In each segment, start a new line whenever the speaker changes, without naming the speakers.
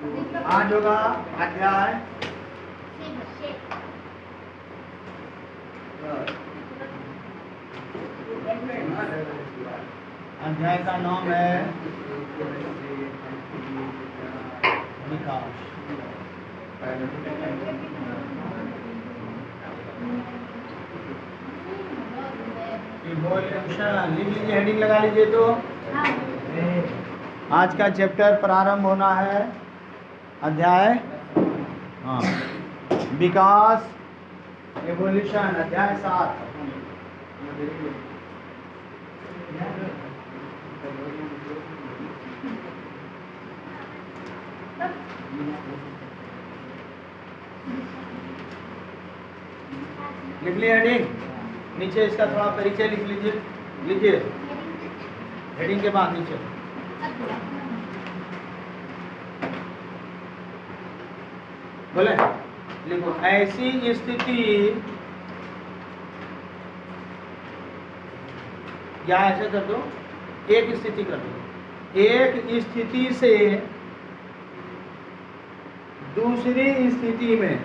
आज होगा अध्याय अध्याय का नाम है विकास। इवोल्यूशन लिख लीजिए, हेडिंग लगा लीजिए। तो आज का चैप्टर प्रारंभ होना है अध्याय विकास, एवोल्यूशन, अध्याय 7। लिख ली हेडिंग, नीचे इसका थोड़ा परिचय लिख लीजिए। लीजिए हेडिंग के बाद नीचे बोले लिखो, ऐसी स्थिति या ऐसे कर दो, एक स्थिति कर दो। एक स्थिति से दूसरी स्थिति में,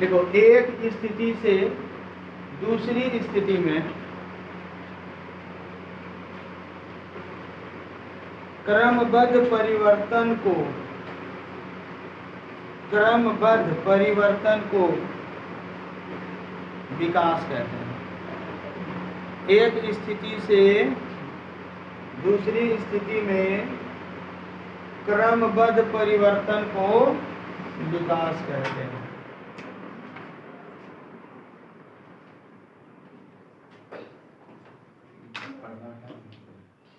लिखो, एक स्थिति से दूसरी स्थिति में क्रमबद्ध परिवर्तन को विकास कहते हैं। एक स्थिति से दूसरी स्थिति में क्रमबद्ध परिवर्तन को विकास कहते हैं।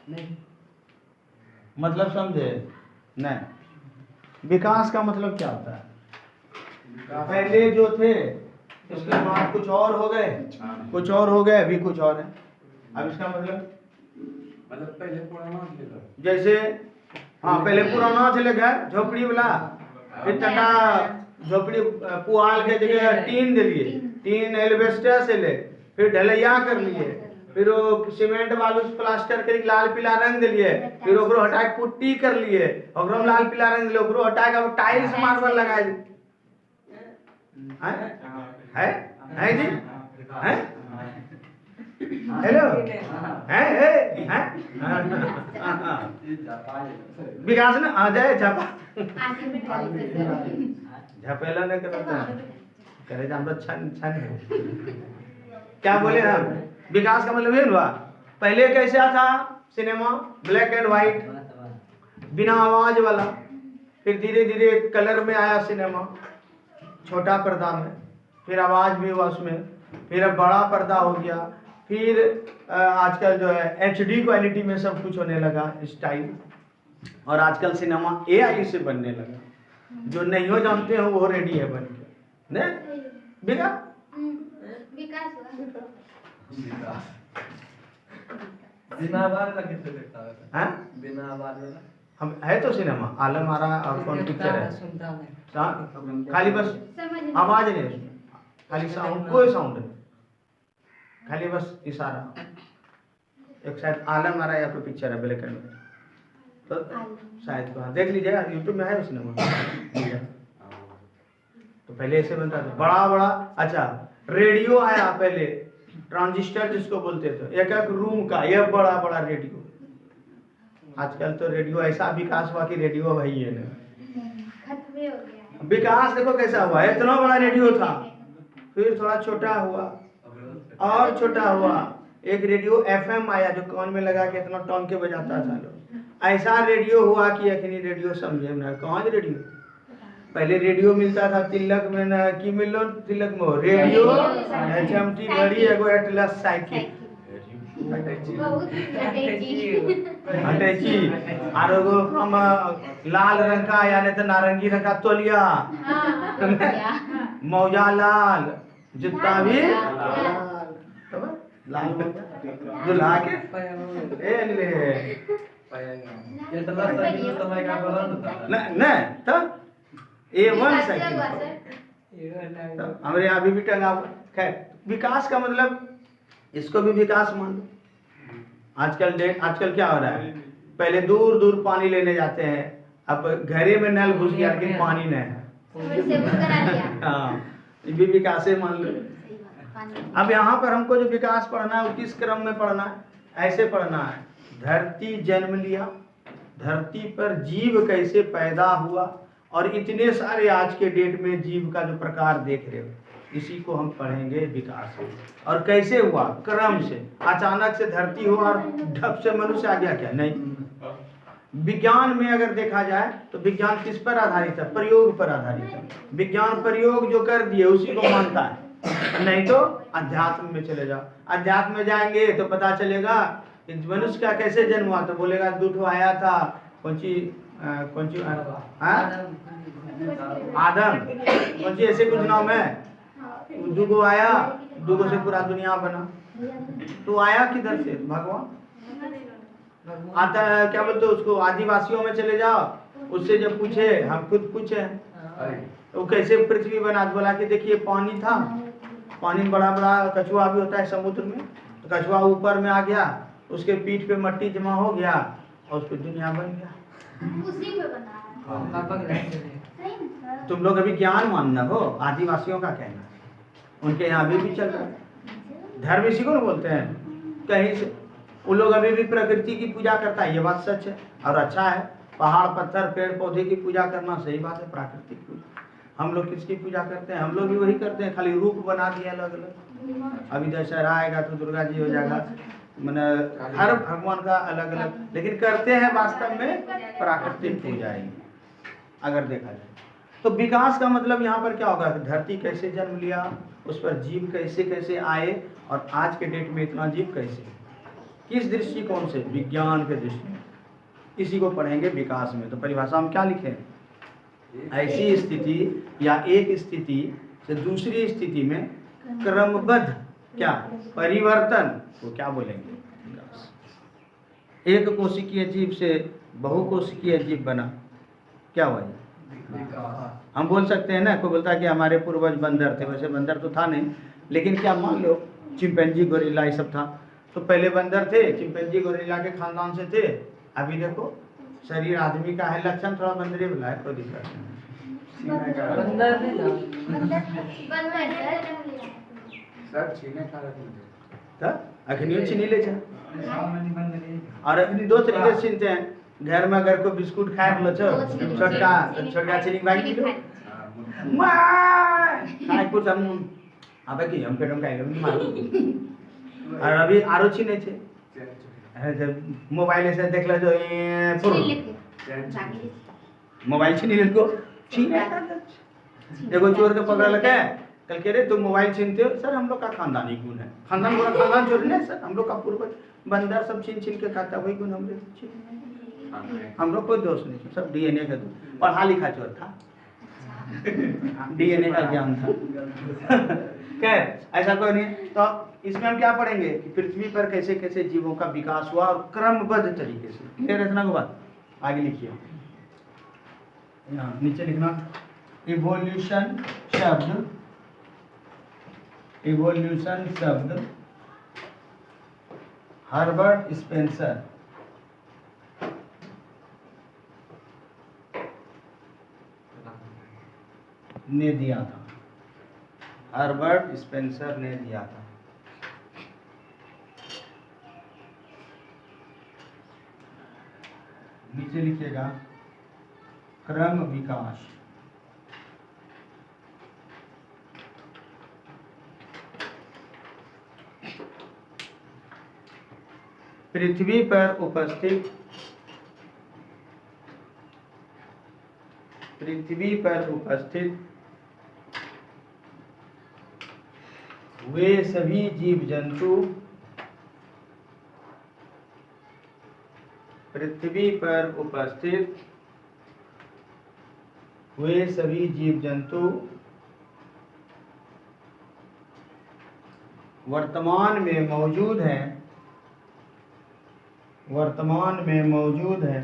नहीं मतलब समझे? नहीं, विकास का मतलब क्या होता है? पहले जो थे उसके बाद कुछ और हो गए, कुछ और हो गए, अभी कुछ और है। अब इसका मतलब
पहले पुराना
जैसे पहले पुराना चले गए झोपड़ी वाला, फिर टंडा झोपड़ी पुआल के जगह टीन दे लिए, टीन एल्वेस्टर से ले, फिर ढलैया कर लिए, फिर वो सीमेंट बालू प्लास्टर के लाल पीला रंग दिलिए, फिर ओकरो हटा के पुट्टी कर लिए, ओकरो में लाल पीला रंग दिलिए, ओकरो हटा के अब टाइल्स मार्बल लगाए। है जी? है? हेलो? है? विकास ना आ जाए झपा झपेला नहीं करता करे हम तो छन है। क्या बोले हम? विकास का मतलब ये हुआ, पहले कैसा था सिनेमा? ब्लैक एंड व्हाइट, बिना आवाज वाला। फिर धीरे धीरे कलर में आया सिनेमा, छोटा पर्दा में, फिर आवाज भी हुआ उसमें, फिर अब बड़ा पर्दा हो गया, फिर आजकल जो है HD क्वालिटी में सब कुछ होने लगा स्टाइल, और आजकल सिनेमा AI से बनने लगा। जो नहीं हो जानते हो वो रेडी है बन के। नहीं
बिना आवाज लगे से देखता है। बिना आवाज वाला
हम है तो सिनेमा आलम आ रहा और कौन पिक्चर है, खाली बस आवाज नहीं उसमें, खाली साउंड, कोई साउंड नहीं, खाली बस इशारा। एक शायद आलम आ रहा है या कोई पिक्चर है ब्लैक एंड व्हाइट, तो शायद देख लीजिएगा, यूट्यूब में है सिनेमा। तो पहले ऐसे बनता था बड़ा बड़ा। अच्छा, रेडियो आया पहले, ट्रांजिस्टर जिसको बोलते थे, एक एक रूम का यह बड़ा बड़ा रेडियो। आजकल तो रेडियो ऐसा विकास हुआ कि रेडियो वही है ना। विकास देखो कैसा हुआ, इतना बड़ा रेडियो था, फिर थोड़ा छोटा हुआ और छोटा हुआ, एक रेडियो FM आया जो कान में लगा के इतना टोन के बजाता था लोग। ऐसा रेडियो हुआ कि अखनी रेडियो समझे ना कौन रेडियो। पहले रेडियो मिलता था तिलक में ना, की मिलो तिलक में रेडियो, HMT घड़ी, एगो एटलस साइकिल, अटैची, और एगो हम लाल रंग का या नहीं तो नारंगी रंग का तौलिया, मौजा लाल, जूता भी लाल दुल्हा के नहीं तो A1 साइकिल हमारे यहाँ अभी भी टंगा हुआ। खैर, विकास का मतलब इसको भी विकास मान लो। आजकल क्या हो रहा है, पहले दूर दूर पानी लेने जाते हैं अब घरे में नल घुस गया लेकिन पानी नहीं है। हाँ, ये भी विकास है, मान लो। अब यहाँ पर हमको जो विकास पढ़ना है वो किस क्रम में पढ़ना है? ऐसे पढ़ना है, धरती जन्म लिया, धरती पर जीव कैसे पैदा हुआ, और इतने सारे आज के डेट में जीव का जो प्रकार देख रहे हो, इसी को हम पढ़ेंगे विकास। और कैसे हुआ? क्रम से। अचानक से धरती हुआ और ढप से मनुष्य आ गया क्या? नहीं। विज्ञान में अगर देखा जाए तो विज्ञान किस पर आधारित है? प्रयोग पर आधारित है। विज्ञान प्रयोग जो कर दिए उसी को मानता है। नहीं तो अध्यात्म में चले जाओ, अध्यात्म में जाएंगे तो पता चलेगा कि मनुष्य का कैसे जन्म हुआ, तो बोलेगा दूठो आया था, कौन सी आदम, कौन सी ऐसे कुछ नाम है, दुगो आया, दुगो से पूरा दुनिया बना। तो आया किधर से? भगवान आता है। क्या बोलते उसको? आदिवासियों में चले जाओ, उससे जब पूछे, हम खुद पूछे तो कैसे पृथ्वी बना, बोला कि देखिए पानी था, पानी में बड़ा बड़ा कछुआ भी होता है समुद्र में, तो कछुआ ऊपर में आ गया, उसके पीठ पे मट्टी जमा हो गया और उस पर दुनिया बन गया।
उसी पे बना है।
तुम लोग अभी ज्ञान मानना हो, आदिवासियों का कहना है, उनके यहाँ अभी भी चल रहा है। धर्म इसी को न बोलते हैं। कहीं से उन लोग अभी भी प्रकृति की पूजा करता है, ये बात सच है और अच्छा है। पहाड़ पत्थर पेड़ पौधे की पूजा करना सही बात है, प्राकृतिक पूजा। हम लोग किसकी पूजा करते हैं? हम लोग भी वही करते हैं, खाली रूप बना दिया अलग अलग। अभी दशहरा आएगा तो दुर्गा जी हो जाएगा, मैंने हर भगवान का अलग अलग, लेकिन करते हैं वास्तव में प्राकृतिक पूजा ही अगर देखा जाए तो। विकास का मतलब यहाँ पर क्या होगा? धरती कैसे जन्म लिया, उस पर जीव कैसे कैसे आए, और आज के डेट में इतना जीव कैसे, किस दृष्टिकोण से? विज्ञान के दृष्टि। इसी को पढ़ेंगे विकास में। तो परिभाषा हम क्या लिखें? ऐसी स्थिति या एक स्थिति से दूसरी स्थिति में क्रमबद्ध क्या परिवर्तन को क्या बोलेंगे? विकास। एक कोशिकीय जीव से बहुकोशिकीय जीव बना, क्या हुआ? हम बोल सकते हैं ना, कोई बोलता है कि हमारे पूर्वज बंदर थे, वैसे बंदर तो था नहीं, लेकिन क्या मान लो चिंपैंजी गोरिल्ला ये सब था, तो पहले बंदर थे, चिंपैंजी गोरिल्ला के खानदान से थे। अभी देखो शरीर आदमी का है, लक्षण थोड़ा बंदरी वाला है, कोई दिक्कत नहीं। अखनियो छीनी ले जा, और अखनी दो तरीके से छीनते हैं। घर में अगर कोई बिस्कुट खाए बोलो छोटका चीनी बाकी दो खाए कुछ हम अबे की हम पेटम खाए मारो। और अभी आरो छीने छे मोबाइल से देख ले जो मोबाइल छीनी ले को छीने एगो चोर के पकड़ लगे, कल कह रहे तुम मोबाइल छीनते हो। सर हम लोग का खानदानी गुण है, खानदान पूरा खानदान चोर नहीं सर, हम लोग का पूर्वज बंदर सब छीन छीन के खाता, वही गुण हम हम लोग कोई दोष नहीं, सब डीएनए का दोष। पढ़ा लिखा चोर था, डीएनए का ज्ञान था। खैर ऐसा कोई नहीं। तो इसमें हम क्या पढ़ेंगे कि पृथ्वी पर कैसे कैसे जीवों का विकास हुआ और क्रमबद्ध तरीके से। क्लियर है इतना के बाद? आगे लिखिए, यहाँ नीचे लिखना इवोल्यूशन शब्द, इवोल्यूशन शब्द हर्बर्ट स्पेंसर ने दिया था, हर्बर्ट स्पेंसर ने दिया था। नीचे लिखिएगा क्रम विकास। पृथ्वी पर उपस्थित वे सभी जीव जंतु, पृथ्वी पर उपस्थित वे सभी जीव जंतु वर्तमान में मौजूद हैं, वर्तमान में मौजूद है,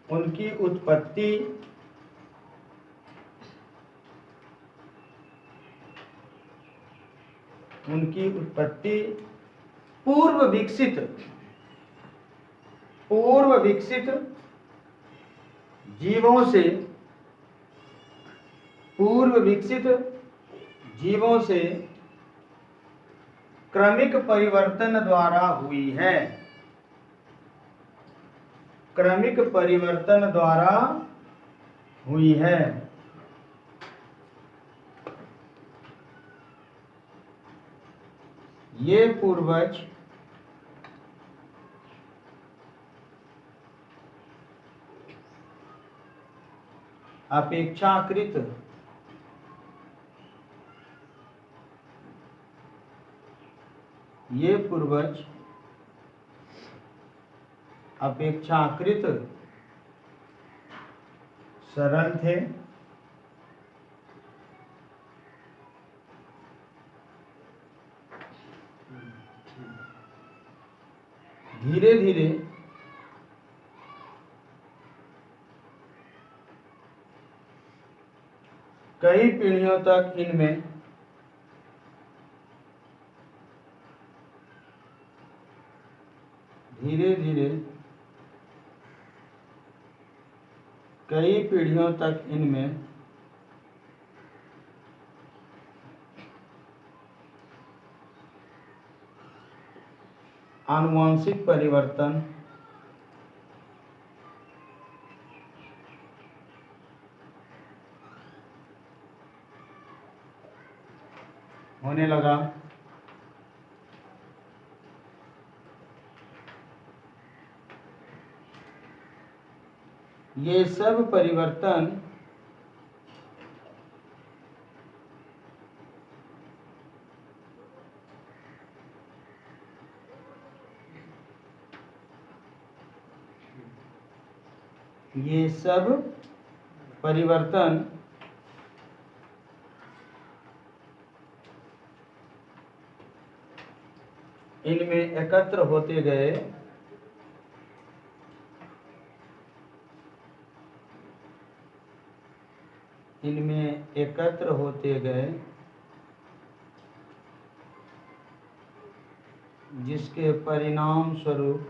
उनकी उत्पत्ति पूर्व विकसित जीवों से क्रमिक परिवर्तन द्वारा हुई है। क्रमिक परिवर्तन द्वारा हुई है। ये पूर्वज अपेक्षाकृत सरल थे, धीरे धीरे कई पीढ़ियों तक इनमें आनुवंशिक परिवर्तन होने लगा। ये सब परिवर्तन इनमें एकत्र होते गए, जिसके परिणाम स्वरूप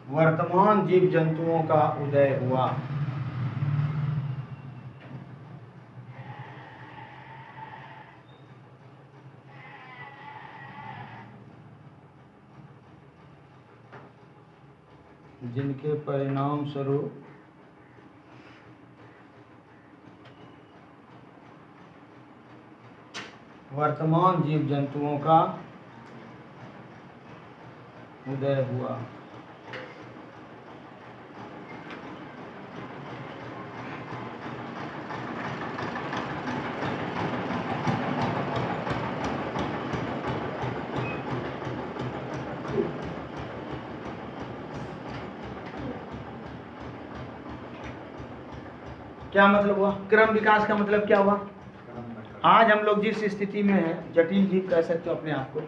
वर्तमान जीव जंतुओं का उदय हुआ। जिनके परिणाम स्वरूप वर्तमान जीव जंतुओं का उदय हुआ। क्या मतलब हुआ? क्रम विकास का मतलब क्या हुआ? आज हम लोग जिस स्थिति में हैं, जटिल जीव कह सकते हो अपने आप को,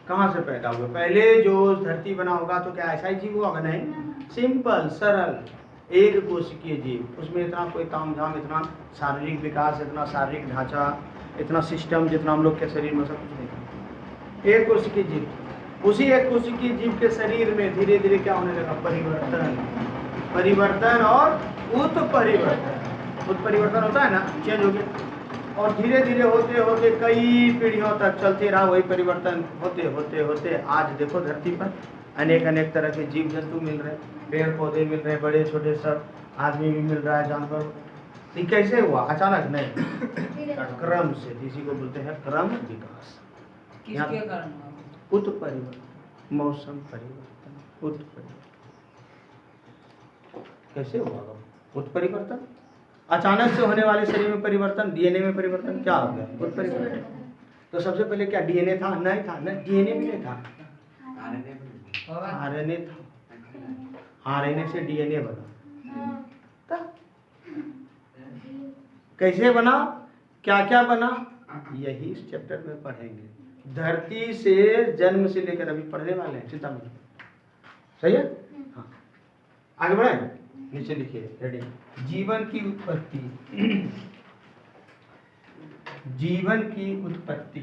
कहाँ से पैदा हुए? पहले जो धरती बना होगा तो क्या ऐसा ही जीव होगा? नहीं, सिंपल सरल एक कोशिकीय जीव। उसमें इतना कोई तामझाम, इतना शारीरिक विकास, इतना शारीरिक ढांचा, इतना सिस्टम जितना हम लोग के शरीर में, सब कुछ नहीं। एक कोशिकीय जीव। उसी एक कोशिकीय जीव के शरीर में धीरे धीरे क्या होने लगा? परिवर्तन और उत्परिवर्तन। उत्परिवर्तन होता है ना, चेंज हो गया, और धीरे धीरे होते होते कई पीढ़ियों तक चलते रहा। वही परिवर्तन होते होते होते आज देखो धरती पर अनेक तरह के जीव जंतु मिल रहे, पेड़ पौधे मिल रहे, बड़े छोटे सब, आदमी भी मिल रहा है, जानवर। ये कैसे हुआ? अचानक नहीं, क्रम से, इसी को बोलते हैं क्रम विकास।
किसके कारण?
उत्परिवर्तन, मौसम परिवर्तन, उत्परिवर्तन। कैसे हुआ उत्परिवर्तन? अचानक से होने वाले शरीर में परिवर्तन, डीएनए में परिवर्तन, क्या हो गया? उत्परिवर्तन। तो सबसे पहले क्या डीएनए था? नहीं था, न डीएनए भी नहीं था, आरएनए था। आरएनए से डीएनए बना। कैसे बना, क्या क्या बना, यही इस चैप्टर में पढ़ेंगे। धरती से जन्म से लेकर, अभी पढ़ने वाले हैं, चिंता मत, सही है। हाँ, आगे बढ़े, नीचे लिखिए हेडिंग, जीवन की उत्पत्ति। जीवन की उत्पत्ति,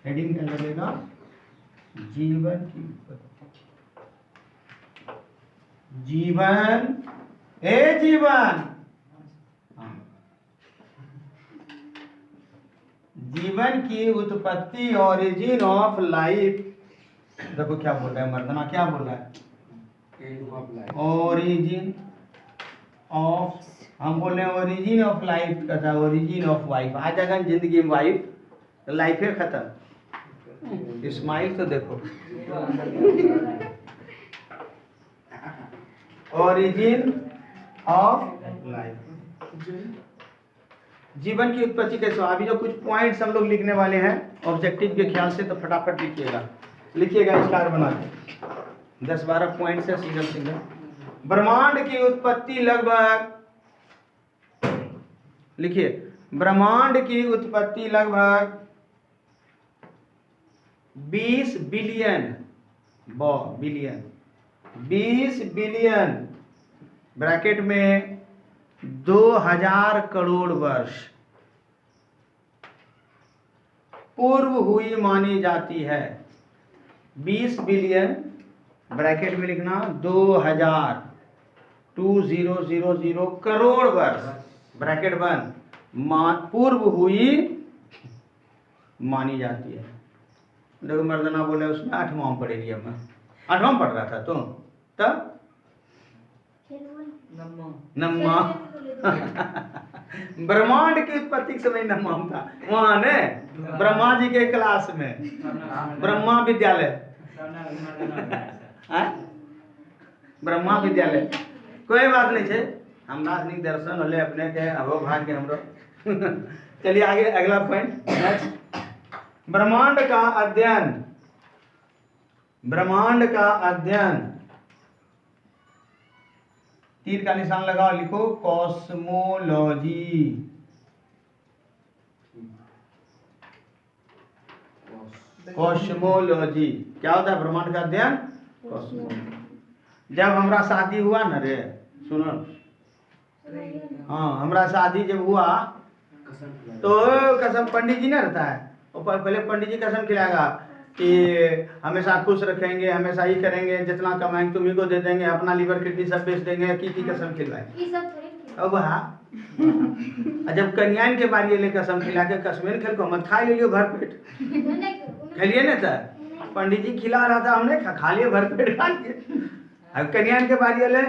हेडिंग क्या लगेगा, जीवन की उत्पत्ति। जीवन, ए जीवन, हाँ। जीवन की उत्पत्ति, ओरिजिन ऑफ लाइफ। देखो क्या बोल रहा है मर्दना, क्या बोल रहा है, ओरिजिन ऑफ, हम बोल रहे हैं ओरिजिन ऑफ लाइफ का था, ओरिजिन ऑफ वाइफ। आ जाएगा जिंदगी में वाइफ तो लाइफ है खत्म। स्माइल तो देखो, ओरिजिन ऑफ लाइफ, जीवन की उत्पत्ति कैसे। अभी जो कुछ पॉइंट्स हम लोग लिखने वाले हैं ऑब्जेक्टिव के ख्याल से, तो फटाफट लिखिएगा स्टार बना के, 10-12 पॉइंट्स है सिंगल सिंगल। ब्रह्मांड की उत्पत्ति लगभग, लिखिए, ब्रह्मांड की उत्पत्ति लगभग 20 बिलियन, 20 बिलियन ब्रैकेट में 2000 करोड़ वर्ष पूर्व हुई मानी जाती है। 20 बिलियन ब्रैकेट में लिखना 2000 करोड़ वर्ष ब्रैकेट बंद पूर्व हुई मानी जाती है। देखो मर्दना बोले उसमें 8वां पढ़ेगी, मैं 8वां पढ़ रहा था, तुम तब नम्मा ब्रह्मांड की उत्पत्ति के समय नम्मा था वहां ने, ब्रह्मा जी के क्लास में, ब्रह्मा विद्यालय ब्रह्मा विद्यालय। कोई बात नहीं है, हमरा दर्शन होले अपने के अभो भाग के हमरो। चलिए आगे, अगला पॉइंट नेक्स्ट, ब्रह्मांड का अध्ययन। ब्रह्मांड का अध्ययन, तीर का निशान लगाओ, लिखो कॉस्मोलॉजी। कॉस्मोलॉजी क्या होता है, ब्रह्मांड का अध्ययन, कॉस्मोलॉजी। जब हमरा शादी हुआ न रे, सुनो, हाँ, हमरा शादी जब हुआ तो कसम, पंडित जी ना रहता है, पहले पंडित जी कसम खिलाएगा कि हमेशा खुश रखेंगे, हमेशा ही करेंगे, जितना कमाएंगे तुम्ही को दे देंगे, अपना लीवर किडनी सब बेच देंगे, की कसम खिलवाए। अब हाँ, जब कन्यान के बारी ले कसम खिला के, कसमें खेल को मत खा लियो भर पेट, खेलिए ना सर, पंडित जी खिला रहा था, हमने खा लिए भर पेट खा लिए। अब कन्यान के बारी ले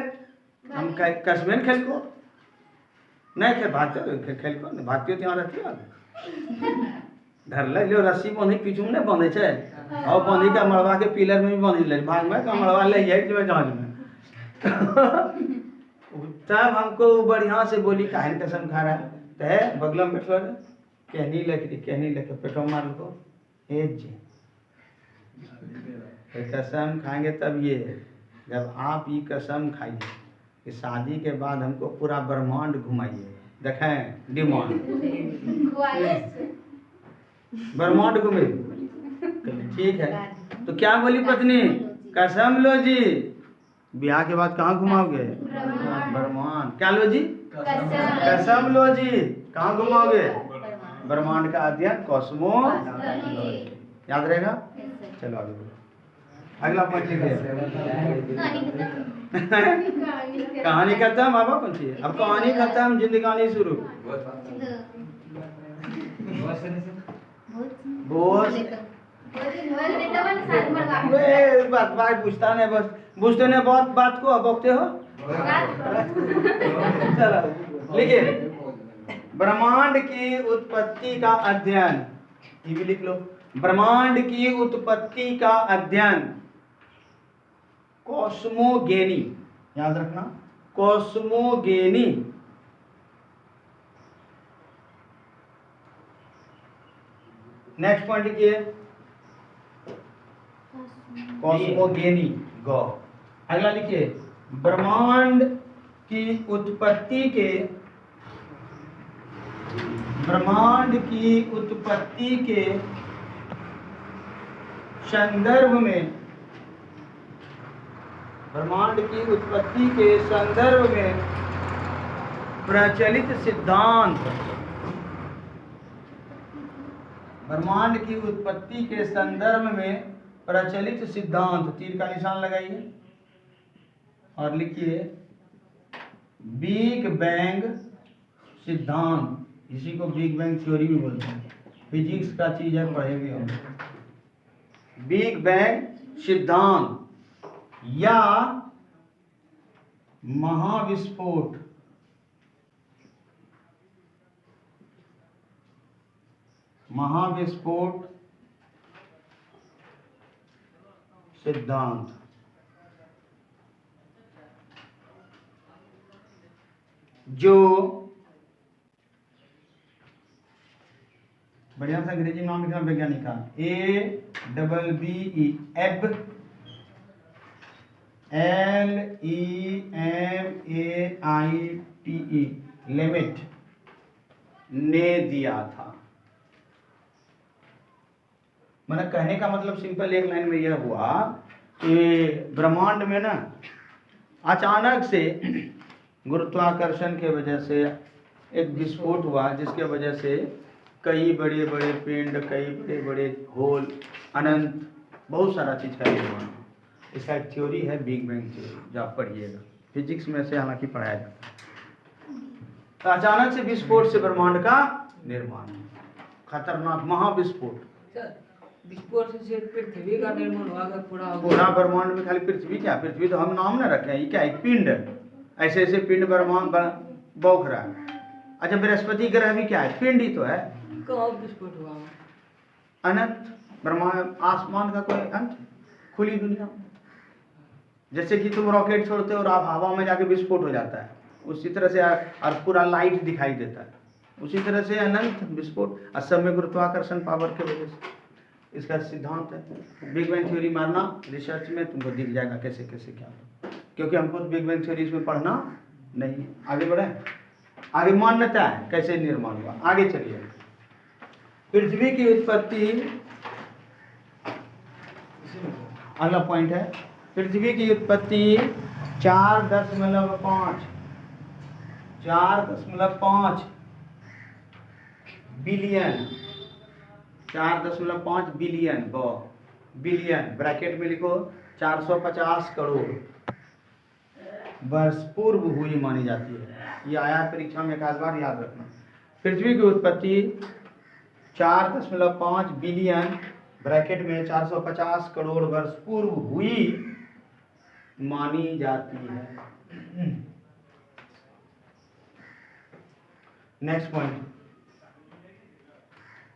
हम कसमें खेल को नहीं खेल, भागते खेल को भागती होती रहती है, धर ले रस्सी बांधी पीछू में बांधे छे, और बांधी का मड़वा के पिलर में भी बांधी ले, भाग में का मड़वा ले जाए जहाज में। तब हमको बढ़िया से बोली, काहे कसम खा रहा है, तो बगल में बैठो, कहनी लेके पेटो मार को, कसम खाएंगे तब ये, जब आप ये कसम खाइए कि शादी के बाद हमको पूरा ब्रह्मांड घुमाइए, देखें डिमांड ब्रह्मांड घूमे, ठीक है। तो क्या बोली पत्नी, कसम लो जी, ब्याह के बाद कहाँ घुमाओगे, ब्रह्मांड। क्या लो जी, कसम लो जी, कहाँ घुमाओगे, ब्रह्मांड का अध्ययन, कॉस्मोलॉजी, याद रहेगा। चलो आगे बढ़ो, अगला पॉइंट लिखिए। कहानी खत्म, अब कौन सी है, अब कहानी खत्म, जिंदगानी शुरू। बात पूछता नहीं, बस पूछते नहीं, बहुत बात को बकते हो। चलो लिखिए, ब्रह्मांड की उत्पत्ति का अध्ययन, ये भी लिख लो, ब्रह्मांड की उत्पत्ति का अध्ययन, कॉस्मोगेनी, याद रखना, कॉस्मोगेनी। नेक्स्ट पॉइंट लिखिए, कॉस्मोगेनी, गो। अगला लिखिए, ब्रह्मांड की उत्पत्ति के ब्रह्मांड की उत्पत्ति के संदर्भ में, ब्रह्मांड की उत्पत्ति के संदर्भ में प्रचलित सिद्धांत, ब्रह्मांड की उत्पत्ति के संदर्भ में प्रचलित सिद्धांत, तीर का निशान लगाइए और लिखिए बिग बैंग सिद्धांत। इसी को बिग बैंग थ्योरी भी बोलते हैं, फिजिक्स का चीज है, पढ़ेंगे हम। बिग बैंग सिद्धांत या महाविस्फोट, महाविस्फोट सिद्धांत जो बढ़िया सा अंग्रेजी नाम लिखना वैज्ञानिक का, ABBE, एब, LEMAITE, लिमिट ने दिया था। मैंने कहने का मतलब सिंपल एक लाइन में यह हुआ कि ब्रह्मांड में ना अचानक से गुरुत्वाकर्षण के वजह से एक विस्फोट हुआ, जिसके वजह से कई बड़े बड़े पिंड, कई बड़े बड़े होल, अनंत, बहुत सारा चीज का निर्माण। इसका एक थ्योरी है बिग बैंग थ्योरी, जो आप पढ़िएगा, फिजिक्स में से हालांकि पढ़ाया जाता है। तो अचानक से विस्फोट से ब्रह्मांड का निर्माण, खतरनाक महाविस्फोट।
विस्फोट से पृथ्वी का निर्माण हुआ,
पूरा ब्रह्मांड में खाली पृथ्वी क्या, पृथ्वी तो हम नाम ना रखे हैं, ये क्या, एक पिंड, ऐसे ऐसे पिंड ब्रह्मांड बौख रहा है। अच्छा, बृहस्पति ग्रह भी क्या है, पिंड ही तो है।
कहाँ विस्फोट हुआ?
अनंत ब्रह्मांड, आसमान का कोई अंत, खुली दुनिया। जैसे कि तुम रॉकेट छोड़ते हो और आप हवा में जाके विस्फोट हो जाता है, उसी तरह से और पूरा लाइट दिखाई देता है, उसी तरह से अनंत विस्फोट, और सब में गुरुत्वाकर्षण पावर के वजह से। इसका सिद्धांत है। बिग बैंग थ्योरी मारना, रिसर्च में तुमको दिख जाएगा कैसे कैसे क्या, क्योंकि हमको बिग बैंग थ्योरी इसमें पढ़ना नहीं है। आगे बढ़े, आगे मान्यता है कैसे निर्माण हुआ। आगे चलिए, पृथ्वी की उत्पत्ति, अगला पॉइंट है, पृथ्वी की उत्पत्ति 4.5 बिलियन, 4.5 बिलियन, बिलियन ब्रैकेट में लिखो, 450 करोड़ वर्ष पूर्व हुई मानी जाती है। ये आया परीक्षा में, एक आध बार याद रखना। पृथ्वी की उत्पत्ति 4.5 बिलियन ब्रैकेट में 450 करोड़ वर्ष पूर्व हुई मानी जाती है। नेक्स्ट पॉइंट,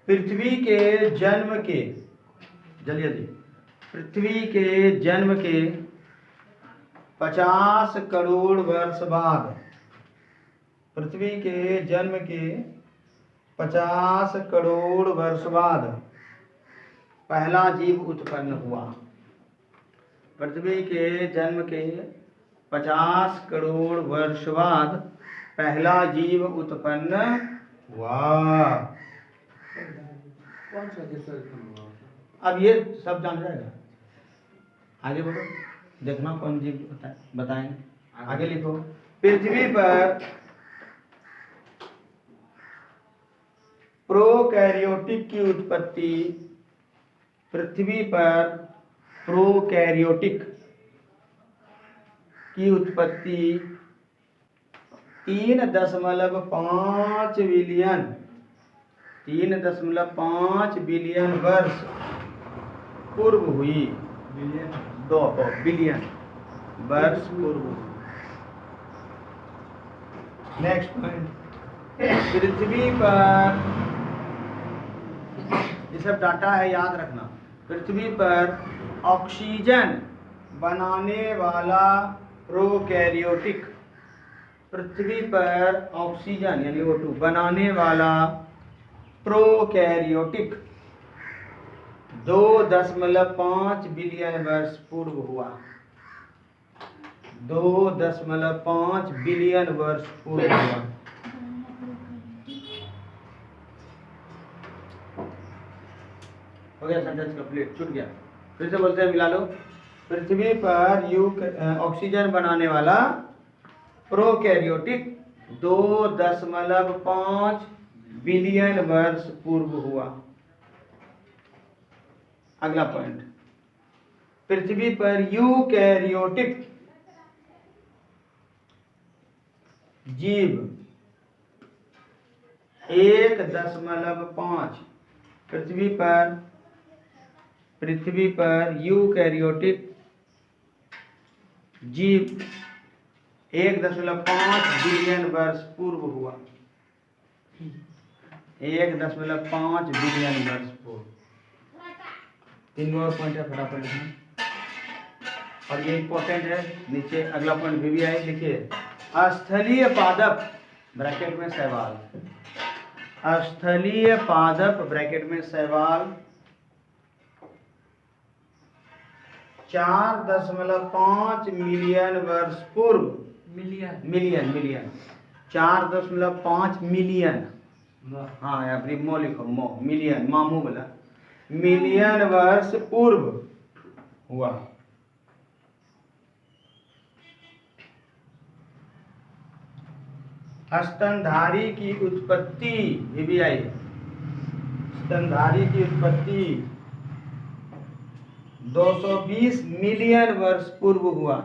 पृथ्वी के जन्म के, जल्दी जल्दी, पृथ्वी के जन्म के 50 करोड़ वर्ष बाद, पृथ्वी के जन्म के 50 करोड़ वर्ष बाद पहला जीव उत्पन्न हुआ। पृथ्वी के जन्म के 50 करोड़ वर्ष बाद पहला जीव उत्पन्न हुआ।
कौन सा देश हुआ?
अब ये सब जान जाएगा, आगे बढ़ो, देखना कौन जीव बताएंगे। आगे लिखो, पृथ्वी पर प्रोकैरियोटिक की उत्पत्ति, पृथ्वी पर प्रोकैरियोटिक की उत्पत्ति 3.5 बिलियन, 3.5 बिलियन वर्ष पूर्व हुई। बिलियन वर्ष पूर्व। नेक्स्ट पॉइंट, पृथ्वी पर, ये सब डाटा है, याद रखना। पृथ्वी पर ऑक्सीजन बनाने वाला प्रोकैरियोटिक, पृथ्वी पर ऑक्सीजन यानी O2 बनाने वाला प्रोकैरियोटिक 2.5 बिलियन वर्ष पूर्व हुआ। 2.5 बिलियन वर्ष पूर्व हुआ। हो गया सेंटेंस कंप्लीट, छूट गया। फिर से बोलते हैं, मिला लो। पृथ्वी पर ऑक्सीजन बनाने वाला प्रोकैरियोटिक 2.5 बिलियन वर्ष पूर्व हुआ। अगला पॉइंट, पृथ्वी पर यूकैरियोटिक जीव 1.5 पृथ्वी पर यूकैरियोटिक जीव 1.5 बिलियन वर्ष पूर्व हुआ। 1.5 बिलियन वर्ष पूर्व। 3 और पॉइंट है, फटाफट लिखना। और ये इंपॉर्टेंट है, नीचे अगला पॉइंट भी है, लिखिए। स्थलीय पादप ब्रैकेट में शैवाल, स्थलीय पादप ब्रैकेट में शैवाल 4.5 मिलियन वर्ष पूर्व, मिलियन 4.5 मिलियन, हाँ या मो लिखो, मो मिलियन, मामू बोला, मिलियन वर्ष पूर्व हुआ। स्तनधारी की उत्पत्ति भी आई, स्तनधारी की उत्पत्ति 220 मिलियन वर्ष पूर्व हुआ,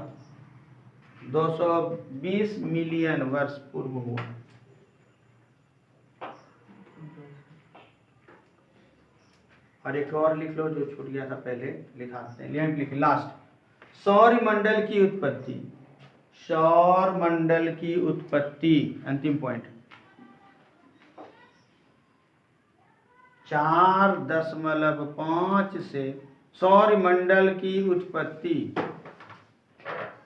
220 मिलियन वर्ष पूर्व हुआ। और एक और लिख लो जो छूट गया था पहले, लिखाते हैं, लिख लास्ट। सौरमंडल की उत्पत्ति, सौरमंडल की उत्पत्ति, अंतिम पॉइंट, 4.5 से सौरमंडल की उत्पत्ति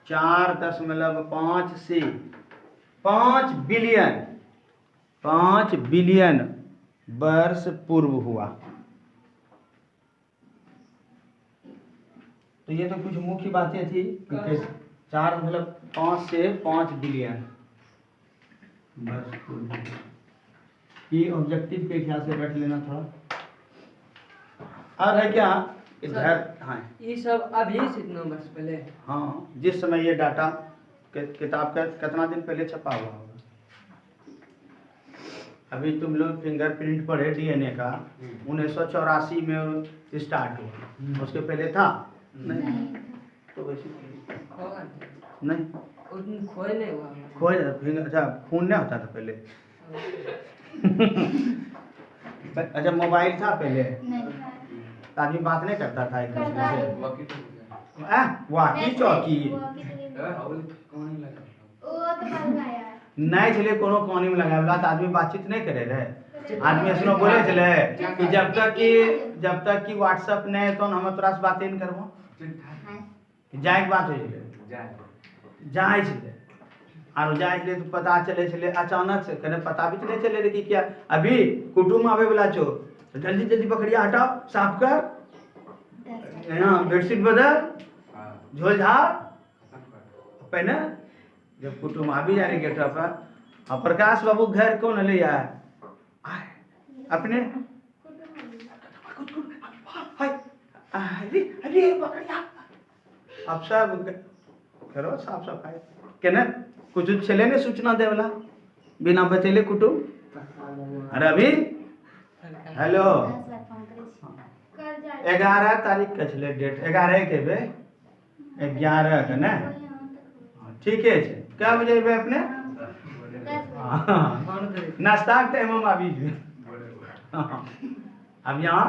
4.5 से 5 बिलियन वर्ष पूर्व हुआ। तो ये तो कुछ मुख्य बातें थी, 4.5 से 5 बिलियन वर्ष पूर्व। ये ऑब्जेक्टिव के ख्याल से बैठ लेना थोड़ा। और है क्या इधर, हाँ
ये सब अभी कितना वर्ष पहले,
हाँ, जिस समय ये डाटा किताब का कितना दिन पहले छपा हुआ होगा। अभी तुम लोग फिंगरप्रिंट पढ़े डीएनए का, 1984 में स्टार्ट हुआ, उसके पहले था नहीं, तो वैसे नहीं,
खोए नहीं हुआ,
खोए, अच्छा खून नहीं होता था पहले। अच्छा मोबाइल था पहले, तो आदमी बात नहीं करता था एक दूसरे से, वाकी चौकी नहीं चले, कोनो कहानी में लगाया तो आदमी बातचीत नहीं करे रहे। आदमी ऐसा बोले चले कि जब तक कि व्हाट्सएप नहीं तो हम तोरा से बातें नहीं करबो, जाए बात हो जाए और जाए तो पता चले चले अचानक से, कने पता भी तो नहीं चले कि क्या अभी कुटुम्ब आवे वाला छो, तो जल्दी जल्दी बकरिया हटाओ, साफ कर, बेडशीट बदल, झोल झाड़ पहने। जब कुटुम्ब आ भी जा रहे गेट पर, और प्रकाश बाबू घर कौन ले आए अपने, अरे बकरिया, अब सब करो साफ सफाई केने, कुछ चले ने सूचना दे वाला बिना बतेले कुटुम्ब। अरे अभी हेलो 11 तारीख का चले डेट, 11 के बे 11 का ना, ठीक है, क्या बजे बे अपने नाश्ता के टाइम हम अभी अब यहाँ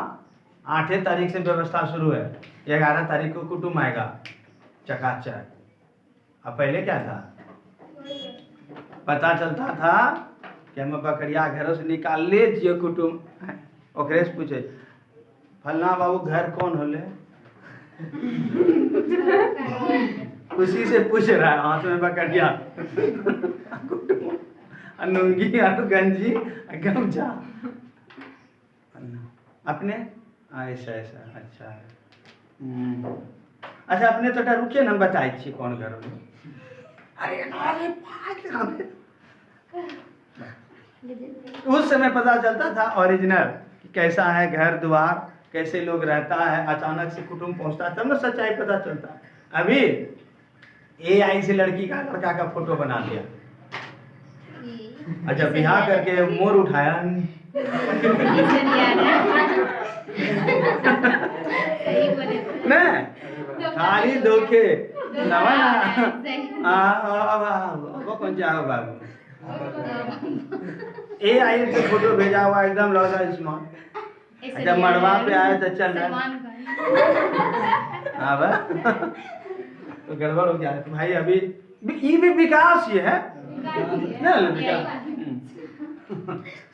8 तारीख से व्यवस्था शुरू है, 11 तारीख को कुटुम्ब आएगा चकाचक। अब पहले क्या था, पता चलता था कि हम बकरिया घरों से निकाल ले जियो कुटुम्ब, ओकरे से पूछे फलना बाबू घर कौन होले, उसी से पूछ रहा है, हाथ में बकरिया अनुंगी और गंजी गमछा अपने, ऐसा ऐसा, अच्छा अच्छा अपने तो रुकिए ना, बताई छी कौन घर में, अरे उस समय पता चलता था ओरिजिनल कि कैसा है घर द्वार, कैसे लोग रहता है, अचानक से कुटुंब पहुंचता है तब ना सच्चाई पता चलता है। अभी AI से लड़की का लड़का का फोटो बना लिया, अच्छा बिहार करके मोर उठाया
सही बोले तो।
नहीं खाली धोखे नवा ना वो कौन चाहो बाबू AI से फोटो भेजा हुआ एकदम लग रहा है स्मार्ट। जब मड़वा पे आए तो चल रहा हाँ बा तो गड़बड़ हो गया है। तो भाई अभी ये भी विकास ही है ना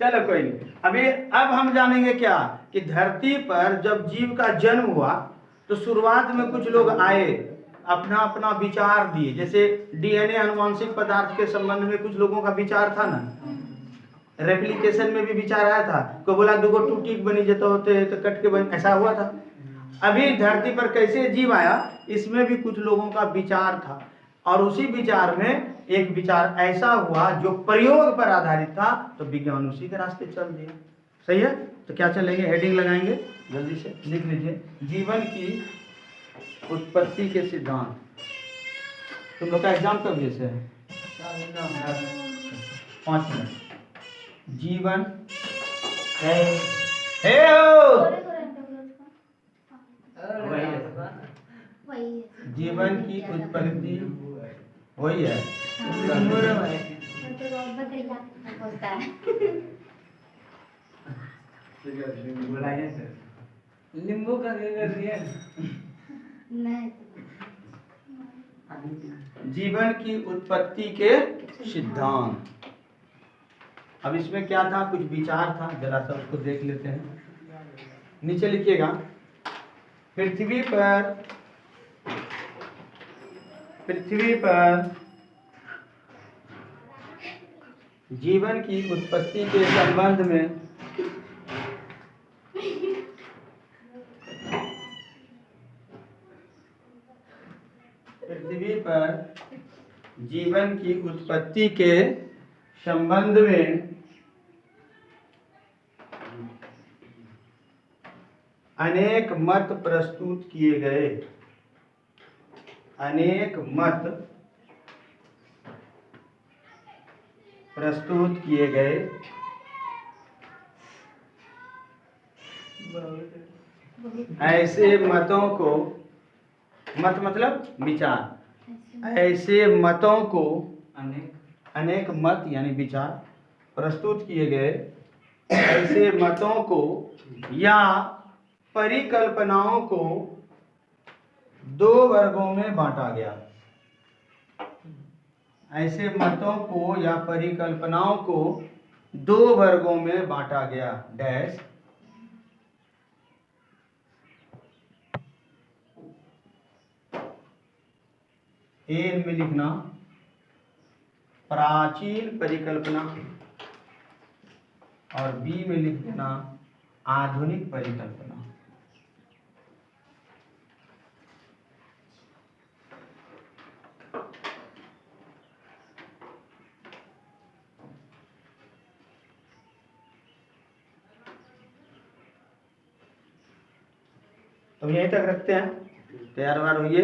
चलो कोई नहीं। अभी अब हम जानेंगे क्या कि धरती पर जब जीव का जन्म हुआ तो शुरुआत में कुछ लोग आए, अपना अपना विचार दिए। जैसे DNA अनुवांशिक पदार्थ के संबंध में कुछ लोगों का विचार था ना, रेप्लिकेशन में भी विचार आया था। कोई बोला दुगो टूटी बनी जाते होते तो कट के बन, ऐसा हुआ था। अभी धरती पर कैसे जीव आया इसमें भी कुछ लोगों का विचार था, और उसी विचार में एक विचार ऐसा हुआ जो प्रयोग पर आधारित था, तो विज्ञान उसी के रास्ते चल दिया। सही है, तो क्या चलेंगे, हेडिंग लगाएंगे, जल्दी से लिख लीजिए, जीवन की उत्पत्ति के सिद्धांत। तुम लोग का एग्जाम कब जैसे है? 5 मिनट। जीवन जीवन की उत्पत्ति वही है।
नींबू का कर दिया
जीवन की उत्पत्ति के सिद्धांत। अब इसमें क्या था, कुछ विचार था, जरा सा उसको देख लेते हैं। नीचे लिखिएगा, पृथ्वी पर जीवन की उत्पत्ति के संबंध में पृथ्वी पर जीवन की उत्पत्ति के संबंध में अनेक मत प्रस्तुत किए गए। अनेक मत प्रस्तुत किए गए। ऐसे मतों को, मत मतलब विचार, ऐसे मतों को, अनेक मत यानी विचार प्रस्तुत किए गए। ऐसे मतों को या परिकल्पनाओं को 2 वर्गों में बांटा गया। ऐसे मतों को या परिकल्पनाओं को 2 वर्गों में बांटा गया। डैश ए में लिखना प्राचीन परिकल्पना और बी में लिख देना आधुनिक परिकल्पना। तो यहीं तक रखते हैं, तैयार वार होइए।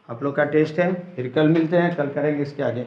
आप लोग का टेस्ट है, फिर कल मिलते हैं, कल करेंगे इसके आगे।